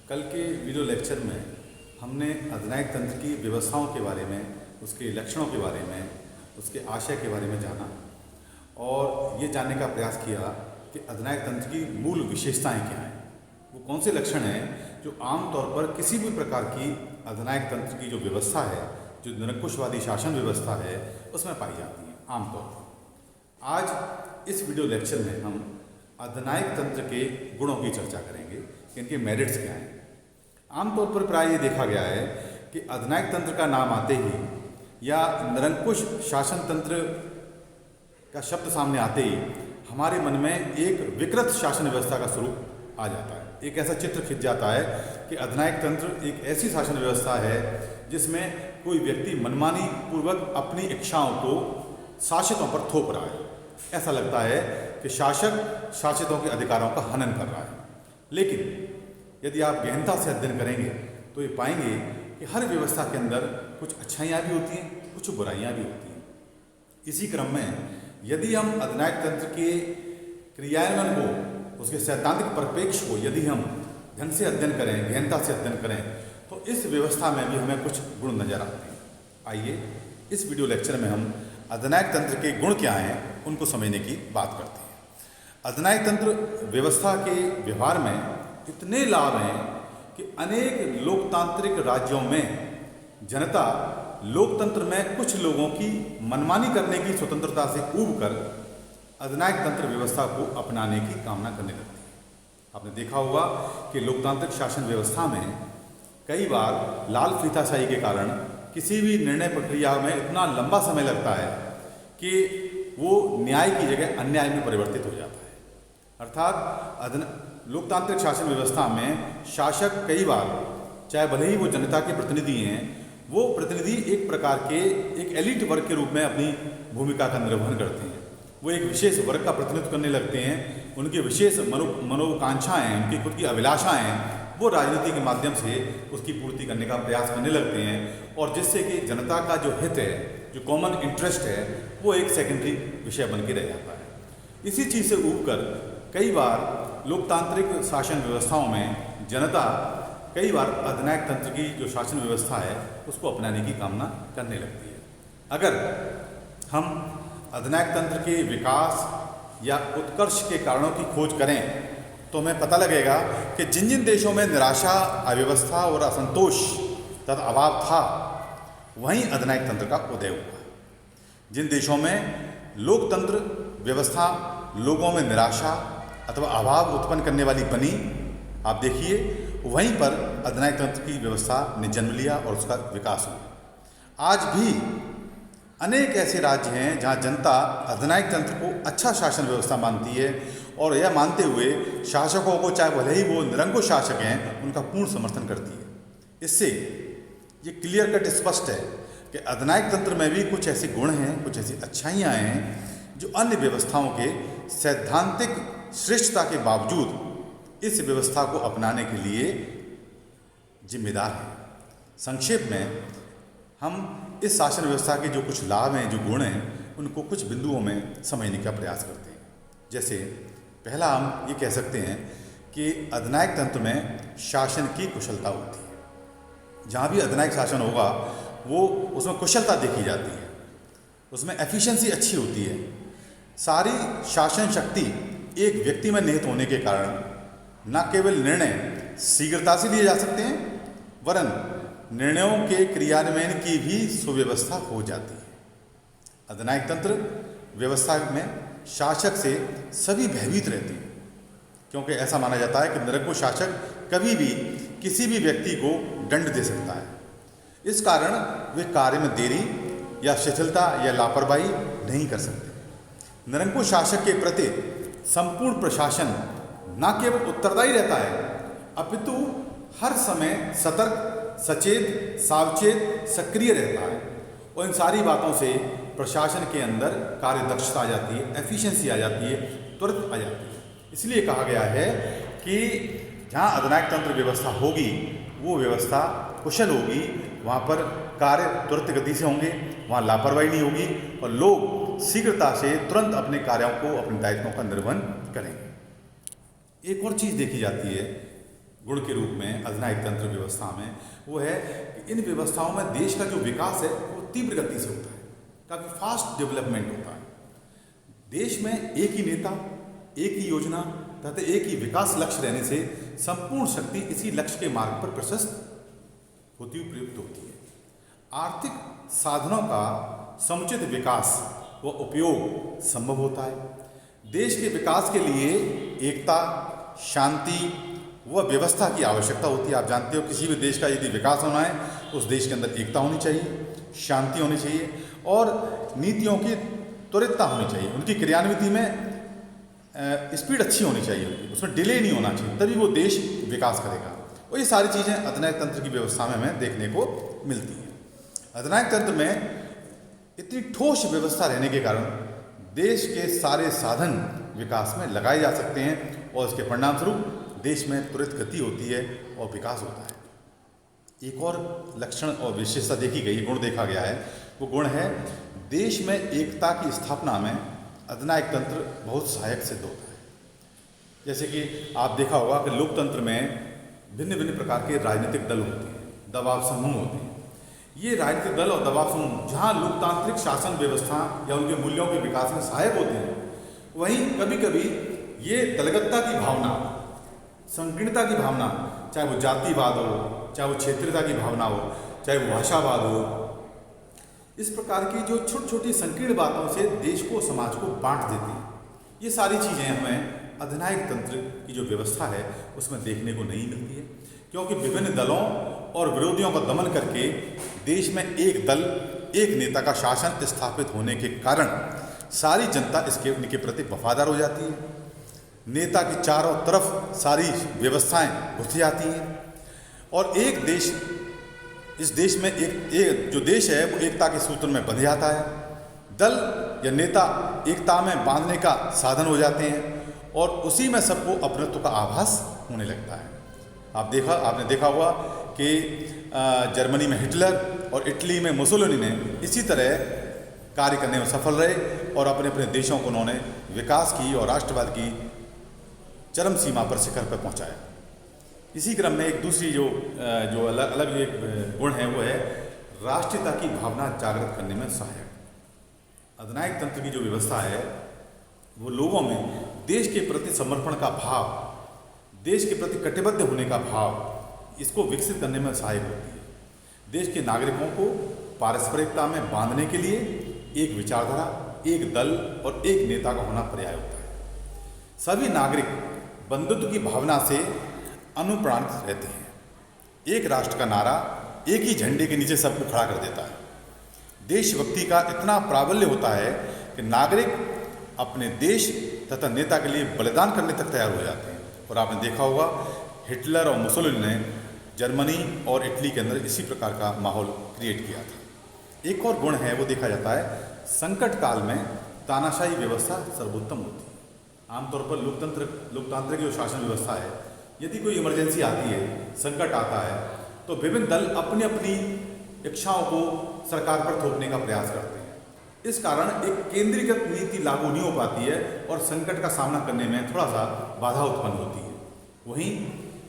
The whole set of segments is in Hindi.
कल के वीडियो लेक्चर में हमने अधिनायक तंत्र की व्यवस्थाओं के बारे में, उसके लक्षणों के बारे में, उसके आशय के बारे में जाना और ये जानने का प्रयास किया कि अधिनायक तंत्र की मूल विशेषताएं क्या हैं। वो कौन से लक्षण हैं जो आमतौर पर किसी भी प्रकार की अधिनायक तंत्र की जो व्यवस्था है, जो निरंकुशवादी शासन व्यवस्था है, उसमें पाई जाती हैं आमतौर पर। आज इस वीडियो लेक्चर में हम अधिनायक तंत्र के गुणों की चर्चा करेंगे कि इनके मेरिट्स क्या हैं। आमतौर पर प्राय ये देखा गया है कि अधिनायक तंत्र का नाम आते ही या निरंकुश शासन तंत्र का शब्द सामने आते ही हमारे मन में एक विकृत शासन व्यवस्था का स्वरूप आ जाता है। एक ऐसा चित्र खिंच जाता है कि अधिनायक तंत्र एक ऐसी शासन व्यवस्था है जिसमें कोई व्यक्ति मनमानी पूर्वक अपनी इच्छाओं को शासितों पर थोप रहा है। ऐसा लगता है कि शासक शासितों के अधिकारों का हनन कर रहा है। लेकिन यदि आप गहनता से अध्ययन करेंगे तो ये पाएंगे कि हर व्यवस्था के अंदर कुछ अच्छाइयाँ भी होती हैं, कुछ बुराइयाँ भी होती हैं। इसी क्रम में यदि हम अधिनायक तंत्र के क्रियान्वयन को, उसके सैद्धांतिक परिप्रेक्ष्य को यदि हम ढंग से अध्ययन करें, गहनता से अध्ययन करें, तो इस व्यवस्था में भी हमें कुछ गुण नजर आते हैं। आइए इस वीडियो लेक्चर में हम अधिनायक तंत्र के गुण क्या हैं उनको समझने की बात करते हैं। अधिनायक तंत्र व्यवस्था के व्यवहार में इतने लाभ हैं कि अनेक लोकतांत्रिक राज्यों में जनता लोकतंत्र में कुछ लोगों की मनमानी करने की स्वतंत्रता से ऊब कर अधिनायक तंत्र व्यवस्था को अपनाने की कामना करने लगती है। आपने देखा होगा कि लोकतांत्रिक शासन व्यवस्था में कई बार लाल फीताशाही के कारण किसी भी निर्णय प्रक्रिया में इतना लंबा समय लगता है कि वो न्याय की जगह अन्याय में परिवर्तित हो जाता है। अर्थात लोकतांत्रिक शासन व्यवस्था में शासक कई बार, चाहे भले ही वो जनता के प्रतिनिधि हैं, वो प्रतिनिधि एक प्रकार के एक एलिट वर्ग के रूप में अपनी भूमिका का निर्वहन करते हैं। वो एक विशेष वर्ग का प्रतिनिधित्व करने लगते हैं। उनकी विशेष मनोकांक्षाएँ, उनकी खुद की अभिलाषाएँ वो राजनीति के माध्यम से उसकी पूर्ति करने का प्रयास करने लगते हैं, और जिससे कि जनता का जो हित है, जो कॉमन इंटरेस्ट है, वो एक सेकेंडरी विषय बन के रह जाता है। इसी चीज़ से ऊब कर कई बार लोकतांत्रिक शासन व्यवस्थाओं में जनता कई बार अधिनायक तंत्र की जो शासन व्यवस्था है उसको अपनाने की कामना करने लगती है। अगर हम अधिनायक तंत्र के विकास या उत्कर्ष के कारणों की खोज करें तो हमें पता लगेगा कि जिन जिन देशों में निराशा, अव्यवस्था और असंतोष तथा अभाव था, वहीं अधिनायक तंत्र का उदय हुआ। जिन देशों में लोकतंत्र व्यवस्था लोगों में निराशा अथवा अभाव उत्पन्न करने वाली बनी, आप देखिए वहीं पर अधिनायक तंत्र की व्यवस्था ने जन्म लिया और उसका विकास हुआ। आज भी अनेक ऐसे राज्य हैं जहां जनता अधिनायक तंत्र को अच्छा शासन व्यवस्था मानती है, और यह मानते हुए शासकों को, चाहे भले ही वो निरंकुश शासक हैं, उनका पूर्ण समर्थन करती है। इससे ये क्लियर कट स्पष्ट है कि अधिनायक तंत्र में भी कुछ ऐसे गुण हैं, कुछ ऐसी अच्छाइयाँ हैं जो अन्य व्यवस्थाओं के सैद्धांतिक श्रेष्ठता के बावजूद इस व्यवस्था को अपनाने के लिए जिम्मेदार है। संक्षेप में हम इस शासन व्यवस्था के जो कुछ लाभ हैं, जो गुण हैं, उनको कुछ बिंदुओं में समझने का प्रयास करते हैं। जैसे पहला हम ये कह सकते हैं कि अधिनायक तंत्र में शासन की कुशलता होती है। जहाँ भी अधिनायक शासन होगा वो उसमें कुशलता देखी जाती है, उसमें एफिशिएंसी अच्छी होती है। सारी शासन शक्ति एक व्यक्ति में निहित होने के कारण न केवल निर्णय शीघ्रता से लिए जा सकते हैं, वरन निर्णयों के क्रियान्वयन की भी सुव्यवस्था हो जाती है। अधिनायक तंत्र व्यवस्था में शासक से सभी भयभीत रहते हैं, क्योंकि ऐसा माना जाता है कि निरंकुश शासक कभी भी किसी भी व्यक्ति को दंड दे सकता है। इस कारण वे कार्य में देरी या शिथिलता या लापरवाही नहीं कर सकते। निरंकुश शासक के प्रति संपूर्ण प्रशासन न केवल उत्तरदायी रहता है, अपितु हर समय सतर्क, सचेत, सावचेत, सक्रिय रहता है, और इन सारी बातों से प्रशासन के अंदर कार्य दक्षता आ जाती है, एफिशिएंसी आ जाती है, तुरंत आ जाती है। इसलिए कहा गया है कि जहाँ अधिनायक तंत्र व्यवस्था होगी वो व्यवस्था कुशल होगी, वहाँ पर कार्य तुरंत गति से होंगे, वहाँ लापरवाही नहीं होगी, और लोग शीघ्रता से तुरंत अपने कार्यों को, अपने दायित्वों का निर्वहन करेंगे। एक और चीज़ देखी जाती है गुण के रूप में अधिनायक तंत्र व्यवस्था में, वो है कि इन व्यवस्थाओं में देश का जो विकास है वो तीव्र गति से होता है, काफ़ी फास्ट डेवलपमेंट होता है। देश में एक ही नेता, एक ही योजना तथा एक ही विकास लक्ष्य रहने से संपूर्ण शक्ति इसी लक्ष्य के मार्ग पर प्रशस्त होती हुई प्रयुक्त होती है। आर्थिक साधनों का समुचित विकास व उपयोग संभव होता है। देश के विकास के लिए एकता, शांति व व्यवस्था की आवश्यकता होती है। आप जानते हो किसी भी देश का यदि विकास होना है तो उस देश के अंदर एकता होनी चाहिए, शांति होनी चाहिए और नीतियों की त्वरितता होनी चाहिए। उनकी क्रियान्विति में स्पीड अच्छी होनी चाहिए, उनकी उसमें डिले नहीं होना चाहिए, तभी वो देश विकास करेगा। और ये सारी चीज़ें अधिनायक तंत्र की व्यवस्था में हमें देखने को मिलती हैं। अधिनायक तंत्र में इतनी ठोस व्यवस्था रहने के कारण देश के सारे साधन विकास में लगाए जा सकते हैं और इसके परिणाम स्वरूप देश में त्वरित गति होती है और विकास होता है। एक और लक्षण और विशेषता देखी गई, गुण देखा गया है, वो गुण है देश में एकता की स्थापना में अधिनायक तंत्र बहुत सहायक सिद्ध होता है। जैसे कि आप देखा होगा कि लोकतंत्र में भिन्न भिन्न प्रकार के राजनीतिक दल होते हैं, दबाव समूह होते हैं। ये राजनीतिक दल और दबाव समूह जहाँ लोकतांत्रिक शासन व्यवस्था या उनके मूल्यों के विकास में सहायक होते हैं, वहीं कभी कभी ये दलगतता की भावना, संकीर्णता की भावना, चाहे वो जातिवाद हो, चाहे वो क्षेत्रीयता की भावना हो, चाहे वो भाषावाद हो, इस प्रकार की जो छोटी छोटी संकीर्ण बातों से देश को, समाज को बांट देती हैं। ये सारी चीज़ें हमें अधिनायक तंत्र की जो व्यवस्था है उसमें देखने को नहीं मिलती है, क्योंकि विभिन्न दलों और विरोधियों का दमन करके देश में एक दल, एक नेता का शासन स्थापित होने के कारण सारी जनता इनके प्रति वफादार हो जाती है। नेता की चारों तरफ सारी व्यवस्थाएं घुस जाती हैं और एक देश, इस देश में एक जो देश है वो एकता के सूत्र में बंध जाता है। दल या नेता एकता में बांधने का साधन हो जाते हैं और उसी में सबको अपनत्व का आभास होने लगता है। आपने देखा होगा कि जर्मनी में हिटलर और इटली में मुसोलिनी ने इसी तरह कार्य करने में सफल रहे और अपने अपने देशों को उन्होंने विकास की और राष्ट्रवाद की चरम सीमा पर, शिखर पर पहुंचाया। इसी क्रम में एक दूसरी जो अलग एक गुण है वो है राष्ट्रीयता की भावना जागृत करने में सहायक। अधिनायक तंत्र की जो व्यवस्था है वो लोगों में देश के प्रति समर्पण का भाव, देश के प्रति कटिबद्ध होने का भाव, इसको विकसित करने में सहायक होती है। देश के नागरिकों को पारस्परिकता में बांधने के लिए एक विचारधारा, एक दल और एक नेता का होना पर्याय होता है। सभी नागरिक बंधुत्व की भावना से अनुप्राणित रहते हैं। एक राष्ट्र का नारा एक ही झंडे के नीचे सबको खड़ा कर देता है। देशभक्ति का इतना प्राबल्य होता है कि नागरिक अपने देश तथा नेता के लिए बलिदान करने तक तैयार हो जाते हैं। और आपने देखा होगा हिटलर और मुसोलिनी ने जर्मनी और इटली के अंदर इसी प्रकार का माहौल क्रिएट किया था। एक और गुण है वो देखा जाता है संकट काल में तानाशाही व्यवस्था सर्वोत्तम होती है। आमतौर पर लोकतांत्रिक जो शासन व्यवस्था है, यदि कोई इमरजेंसी आती है, संकट आता है, तो विभिन्न दल अपनी अपनी इच्छाओं को सरकार पर थोपने का प्रयास करते हैं। इस कारण एक केंद्रीकृत नीति लागू नहीं हो पाती है और संकट का सामना करने में थोड़ा सा बाधा उत्पन्न होती है। वहीं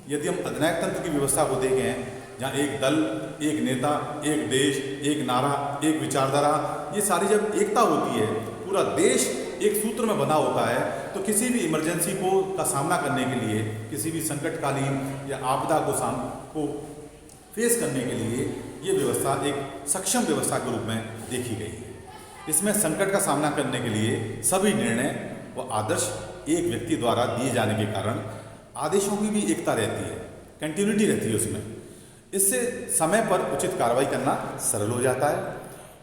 यदि हम अधिनायक तंत्र की व्यवस्था को देखें, जहाँ एक दल, एक नेता, एक देश, एक नारा, एक विचारधारा, ये सारी जब एकता होती है, पूरा देश एक सूत्र में बंधा होता है, तो किसी भी इमरजेंसी का सामना करने के लिए, किसी भी संकटकालीन या आपदा को फेस करने के लिए ये व्यवस्था एक सक्षम व्यवस्था के रूप में देखी गई है। इसमें संकट का सामना करने के लिए सभी निर्णय व आदर्श एक व्यक्ति द्वारा दिए जाने के कारण आदेशों की भी एकता रहती है, कंटिन्यूटी रहती है उसमें। इससे समय पर उचित कार्रवाई करना सरल हो जाता है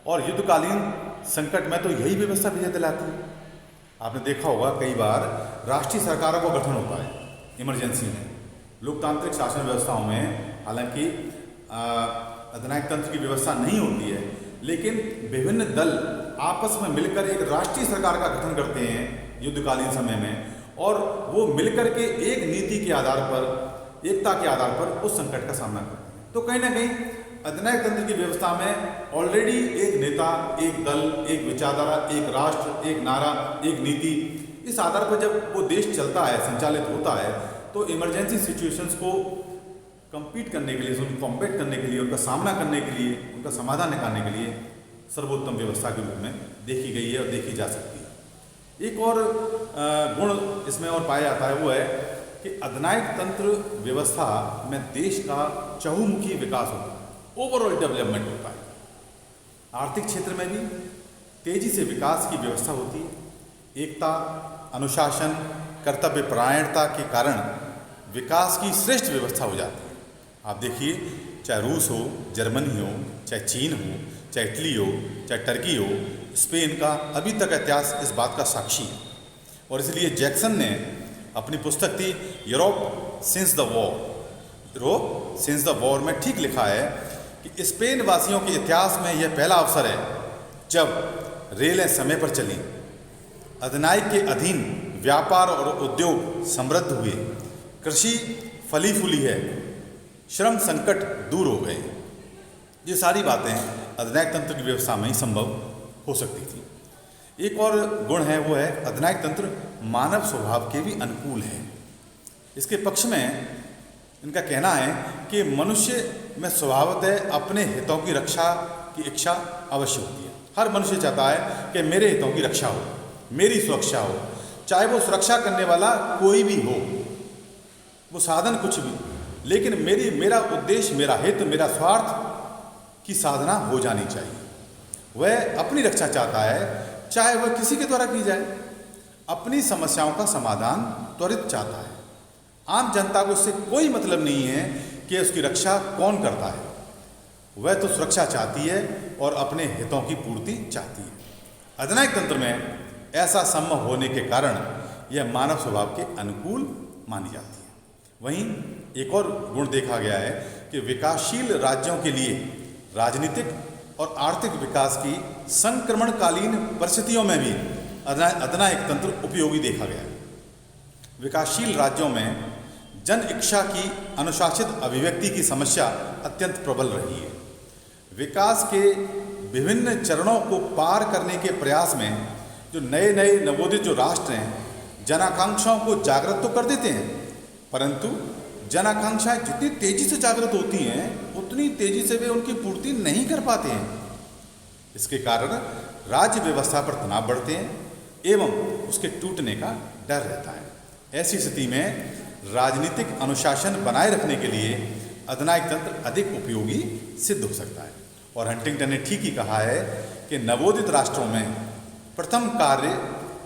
और युद्धकालीन संकट में तो यही व्यवस्था विजय दिलाती है। आपने देखा होगा कई बार राष्ट्रीय सरकारों का गठन होता है इमरजेंसी में। लोकतांत्रिक शासन व्यवस्थाओं में हालांकि अधिनायक तंत्र की व्यवस्था नहीं होती है, लेकिन विभिन्न दल आपस में मिलकर एक राष्ट्रीय सरकार का गठन करते हैं युद्धकालीन समय में, और वो मिलकर के एक नीति के आधार पर, एकता के आधार पर उस संकट का सामना करते हैं। तो कहीं ना कहीं अधिनायक तंत्र की व्यवस्था में ऑलरेडी एक नेता, एक दल, एक विचारधारा, एक राष्ट्र, एक नारा, एक नीति, इस आधार पर जब वो देश चलता है, संचालित होता है, तो इमरजेंसी सिचुएशंस को compete करने के लिए, उनको कॉम्पीट करने के लिए, उनका सामना करने के लिए, उनका समाधान निकालने के लिए सर्वोत्तम व्यवस्था के रूप में देखी गई है और देखी जा सकती है। एक और गुण इसमें और पाया जाता है, वो है कि अधिनायक तंत्र व्यवस्था में देश का चहुमुखी विकास होता है, ओवरऑल डेवलपमेंट होता है। आर्थिक क्षेत्र में भी तेजी से विकास की व्यवस्था होती है। एकता, अनुशासन, कर्तव्य परायणता के कारण विकास की श्रेष्ठ व्यवस्था हो जाती है। आप देखिए, चाहे रूस हो, जर्मनी हो, चाहे चीन हो, चाहे इटली हो, चाहे टर्की हो, स्पेन का अभी तक इतिहास इस बात का साक्षी है। और इसलिए जैक्सन ने अपनी पुस्तक थी यूरोप सिंस द वॉर में ठीक लिखा है कि स्पेन वासियों के इतिहास में यह पहला अवसर है जब रेलें समय पर चली, अधिनायक के अधीन व्यापार और उद्योग समृद्ध हुए, कृषि फली फूली है, श्रम संकट दूर हो गए। ये सारी बातें अधिनायक तंत्र की व्यवस्था में ही संभव हो सकती थी। एक और गुण है, वो है अधिनायक तंत्र मानव स्वभाव के भी अनुकूल है। इसके पक्ष में इनका कहना है कि मनुष्य में स्वभावतः अपने हितों की रक्षा की इच्छा अवश्य होती है। हर मनुष्य चाहता है कि मेरे हितों की रक्षा हो, मेरी सुरक्षा हो, चाहे वो सुरक्षा करने वाला कोई भी हो, वो साधन कुछ भी, लेकिन मेरा उद्देश्य, मेरा हित, मेरा स्वार्थ की साधना हो जानी चाहिए। वह अपनी रक्षा चाहता है, चाहे वह किसी के द्वारा की जाए। अपनी समस्याओं का समाधान त्वरित चाहता है। आम जनता को इससे कोई मतलब नहीं है कि उसकी रक्षा कौन करता है। वह तो सुरक्षा चाहती है और अपने हितों की पूर्ति चाहती है। अधिनायक तंत्र में ऐसा संभव होने के कारण यह मानव स्वभाव के अनुकूल मानी जाती है। वहीं एक और गुण देखा गया है कि विकासशील राज्यों के लिए राजनीतिक और आर्थिक विकास की संक्रमणकालीन परिस्थितियों में भी अधिनायक तंत्र उपयोगी देखा गया है। विकासशील राज्यों में जन इच्छा की अनुशासित अभिव्यक्ति की समस्या अत्यंत प्रबल रही है। विकास के विभिन्न चरणों को पार करने के प्रयास में जो नए नवोदित जो राष्ट्र हैं, जनाकांक्षाओं को जागृत तो कर देते हैं, परंतु जनाकांक्षाएं जितनी तेजी से जागृत होती हैं उतनी तेजी से वे उनकी पूर्ति नहीं कर पाते हैं। इसके कारण राज्य व्यवस्था पर तनाव बढ़ते हैं एवं उसके टूटने का डर रहता है। ऐसी स्थिति में राजनीतिक अनुशासन बनाए रखने के लिए अधिनायक तंत्र अधिक उपयोगी सिद्ध हो सकता है। और हंटिंगटन ने ठीक ही कहा है कि नवोदित राष्ट्रों में प्रथम कार्य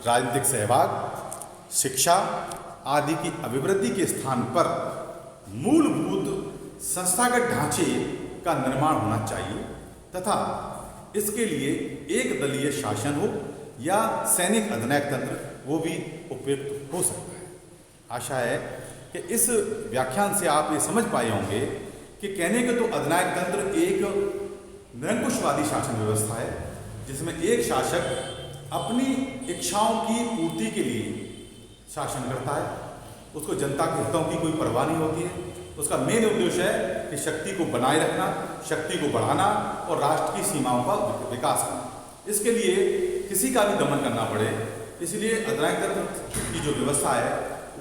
राजनीतिक सहभाग, शिक्षा आदि की अभिवृद्धि के स्थान पर मूलभूत संस्थागत ढांचे का निर्माण होना चाहिए तथा इसके लिए एक दलीय शासन हो या सैनिक अधिनायक तंत्र, वो भी उपयुक्त हो सकता है। आशा है कि इस व्याख्यान से आप ये समझ पाए होंगे कि कहने के तो अधिनायक तंत्र एक निरंकुशवादी शासन व्यवस्था है जिसमें एक शासक अपनी इच्छाओं की पूर्ति के लिए शासन करता है। उसको जनता के हितों की कोई परवाह नहीं होती है। उसका मेन उद्देश्य है कि शक्ति को बनाए रखना, शक्ति को बढ़ाना और राष्ट्र की सीमाओं का विकास करना। इसके लिए किसी का भी दमन करना पड़े, इसलिए अधिनायक तंत्र की जो व्यवस्था है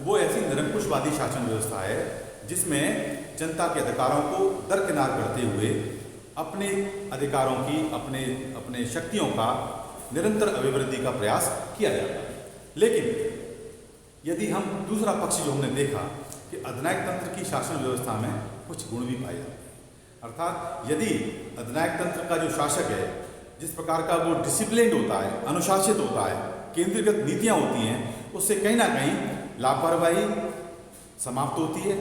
वो ऐसी निरंकुशवादी शासन व्यवस्था है जिसमें जनता के अधिकारों को दरकिनार करते हुए अपने अधिकारों की, अपने शक्तियों का निरंतर अभिवृद्धि का प्रयास किया जाता है। लेकिन यदि हम दूसरा पक्ष जो हमने देखा कि अधिनायक तंत्र की शासन व्यवस्था में कुछ गुण भी पाए जाते हैं, अर्थात यदि अधिनायक तंत्र का जो शासक है जिस प्रकार का वो डिसिप्लिन्ड होता है, अनुशासित होता है, केंद्रीकृत नीतियाँ होती हैं, उससे कहीं ना कहीं लापरवाही समाप्त होती है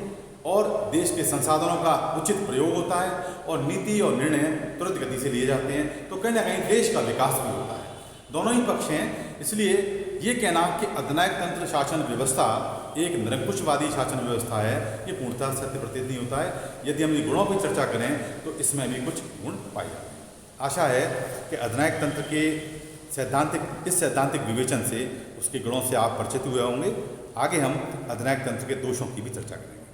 और देश के संसाधनों का उचित प्रयोग होता है और नीति और निर्णय तुरंत गति से लिए जाते हैं, तो कहीं ना कहीं देश का विकास भी होता है। दोनों ही पक्ष हैं। इसलिए ये कहना कि अधिनायक तंत्र शासन व्यवस्था एक निरंकुशवादी शासन व्यवस्था है, ये पूर्णतः सत्य प्रतीत नहीं होता है। यदि हम इन गुणों की चर्चा करें तो इसमें भी कुछ गुण पाए जाते हैं। आशा है कि अधिनायक तंत्र के सैद्धांतिक विवेचन से उसके गुणों से आप परिचित हुए होंगे। आगे हम अधिनायक तंत्र के दोषों की भी चर्चा करेंगे।